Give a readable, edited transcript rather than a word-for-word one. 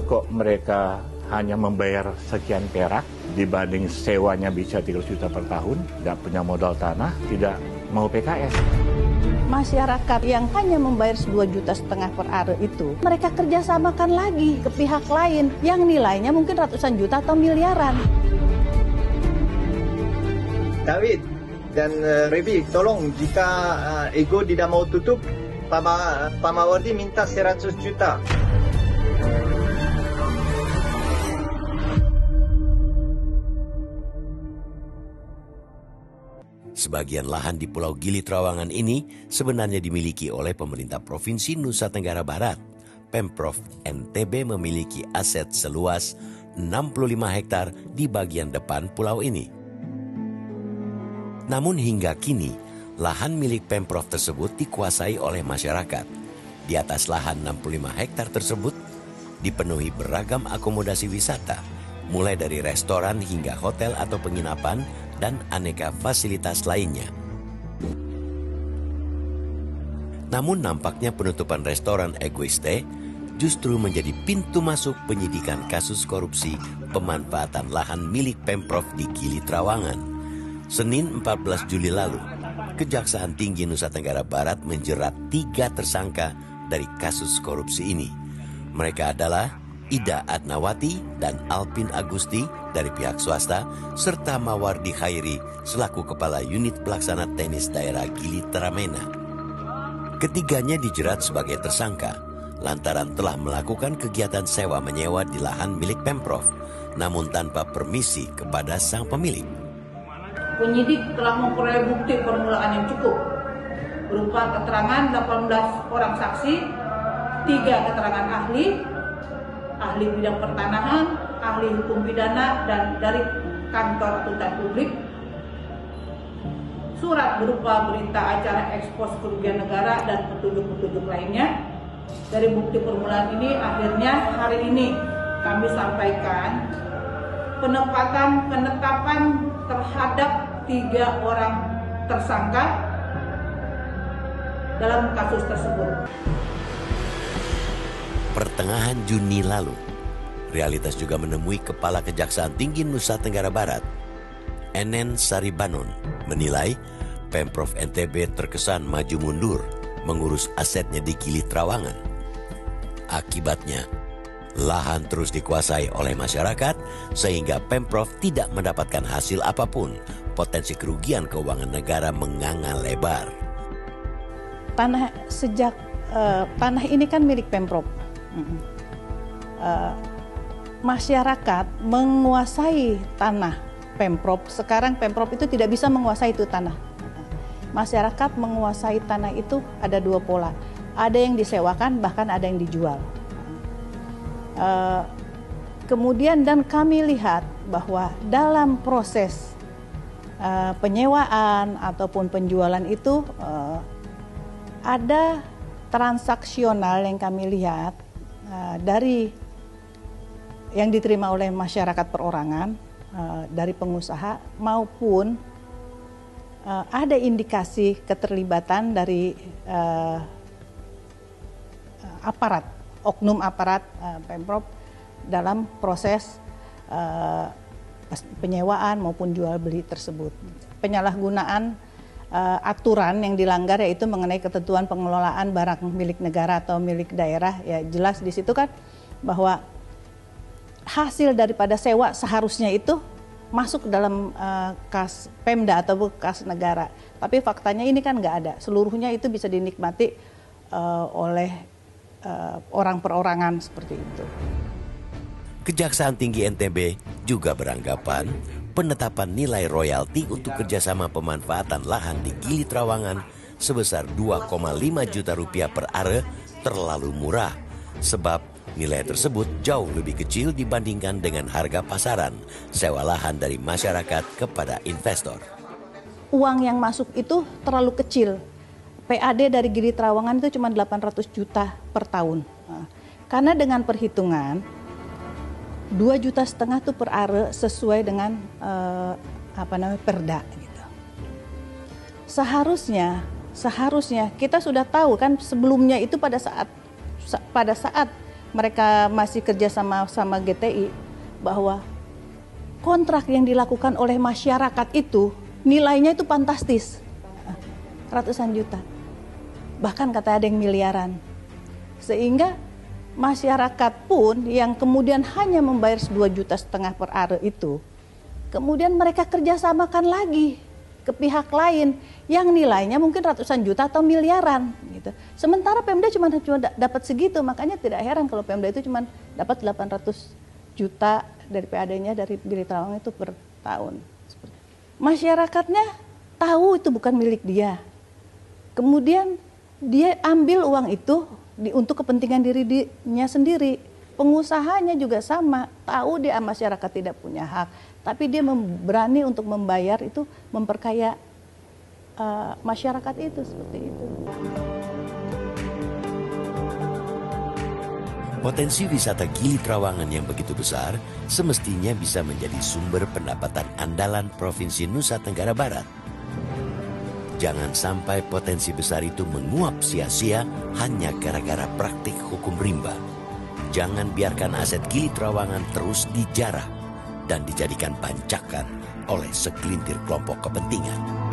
kok mereka hanya membayar sekian perak dibanding sewanya bisa 300 juta per tahun, nggak punya modal tanah, tidak mau PKS. Masyarakat yang hanya membayar 2,5 juta per are itu, mereka kerjasamakan lagi ke pihak lain yang nilainya mungkin ratusan juta atau miliaran. David dan Rebi, tolong jika Ego tidak mau tutup, Pak Mawardi minta 100 juta. Sebagian lahan di Pulau Gili Trawangan ini sebenarnya dimiliki oleh pemerintah Provinsi Nusa Tenggara Barat. Pemprov NTB memiliki aset seluas 65 hektar di bagian depan pulau ini. Namun hingga kini, lahan milik Pemprov tersebut dikuasai oleh masyarakat. Di atas lahan 65 hektar tersebut dipenuhi beragam akomodasi wisata, mulai dari restoran hingga hotel atau penginapan dan aneka fasilitas lainnya. Namun nampaknya penutupan restoran Egoiste justru menjadi pintu masuk penyidikan kasus korupsi pemanfaatan lahan milik Pemprov di Gili Trawangan. Senin 14 Juli lalu, Kejaksaan Tinggi Nusa Tenggara Barat menjerat 3 tersangka dari kasus korupsi ini. Mereka adalah Ida Adnawati dan Alpin Agusti dari pihak swasta, serta Mawardi Khairi selaku Kepala Unit Pelaksana Tenis Daerah Gili Tramena. Ketiganya dijerat sebagai tersangka lantaran telah melakukan kegiatan sewa-menyewa di lahan milik Pemprov, namun tanpa permisi kepada sang pemilik. Penyidik telah memperoleh bukti permulaan yang cukup berupa keterangan 18 orang saksi, 3 keterangan ahli bidang pertanahan, ahli hukum pidana, dan dari kantor akuntan publik, surat berupa berita acara ekspos kerugian negara dan petunjuk-petunjuk lainnya. Dari bukti permulaan ini akhirnya hari ini kami sampaikan penetapan terhadap 3 orang tersangka dalam kasus tersebut. Pertengahan Juni lalu, Realitas juga menemui Kepala Kejaksaan Tinggi Nusa Tenggara Barat, Enen Saribanon, menilai Pemprov NTB terkesan maju mundur mengurus asetnya di Gili Trawangan. Akibatnya, lahan terus dikuasai oleh masyarakat sehingga Pemprov tidak mendapatkan hasil apapun. Potensi kerugian keuangan negara menganga lebar. Tanah ini kan milik Pemprov. Masyarakat menguasai tanah Pemprov. Sekarang Pemprov itu tidak bisa menguasai itu tanah. Masyarakat menguasai tanah itu ada 2 pola. Ada yang disewakan, bahkan ada yang dijual. Kemudian dan kami lihat bahwa dalam proses penyewaan ataupun penjualan itu ada transaksional yang kami lihat dari yang diterima oleh masyarakat perorangan, dari pengusaha maupun ada indikasi keterlibatan dari aparat, oknum aparat Pemprov dalam proses penyewaan maupun jual beli tersebut. Penyalahgunaan aturan yang dilanggar yaitu mengenai ketentuan pengelolaan barang milik negara atau milik daerah, ya jelas di situ kan bahwa hasil daripada sewa seharusnya itu masuk dalam kas Pemda atau kas negara. Tapi faktanya ini kan nggak ada. Seluruhnya itu bisa dinikmati oleh orang perorangan seperti itu. Kejaksaan Tinggi NTB juga beranggapan penetapan nilai royalti untuk kerjasama pemanfaatan lahan di Gili Trawangan sebesar 2,5 juta rupiah per are terlalu murah, sebab nilai tersebut jauh lebih kecil dibandingkan dengan harga pasaran sewa lahan dari masyarakat kepada investor. Uang yang masuk itu terlalu kecil. PAD dari Gili Trawangan itu cuma 800 juta per tahun. Karena dengan perhitungan 2,5 juta tuh per are sesuai dengan perda gitu. Seharusnya kita sudah tahu kan sebelumnya itu pada saat mereka masih kerja sama GTI, bahwa kontrak yang dilakukan oleh masyarakat itu nilainya itu fantastis, ratusan juta, bahkan kata ada yang miliaran, sehingga masyarakat pun yang kemudian hanya membayar 2,5 juta per are itu, kemudian mereka kerjasamakan lagi ke pihak lain yang nilainya mungkin ratusan juta atau miliaran gitu. Sementara Pemda cuma dapat segitu, makanya tidak heran kalau Pemda itu cuma dapat 800 juta dari PAD-nya dari Gili Trawangan itu per tahun. Masyarakatnya tahu itu bukan milik dia. Kemudian dia ambil uang itu untuk kepentingan dirinya sendiri. Pengusahanya juga sama, tahu dia masyarakat tidak punya hak, tapi dia berani untuk membayar itu, memperkaya masyarakat itu, seperti itu. Potensi wisata Gili Trawangan yang begitu besar semestinya bisa menjadi sumber pendapatan andalan Provinsi Nusa Tenggara Barat. Jangan sampai potensi besar itu menguap sia-sia hanya gara-gara praktik hukum rimba. Jangan biarkan aset Gili Trawangan terus dijarah dan dijadikan bancakan oleh segelintir kelompok kepentingan.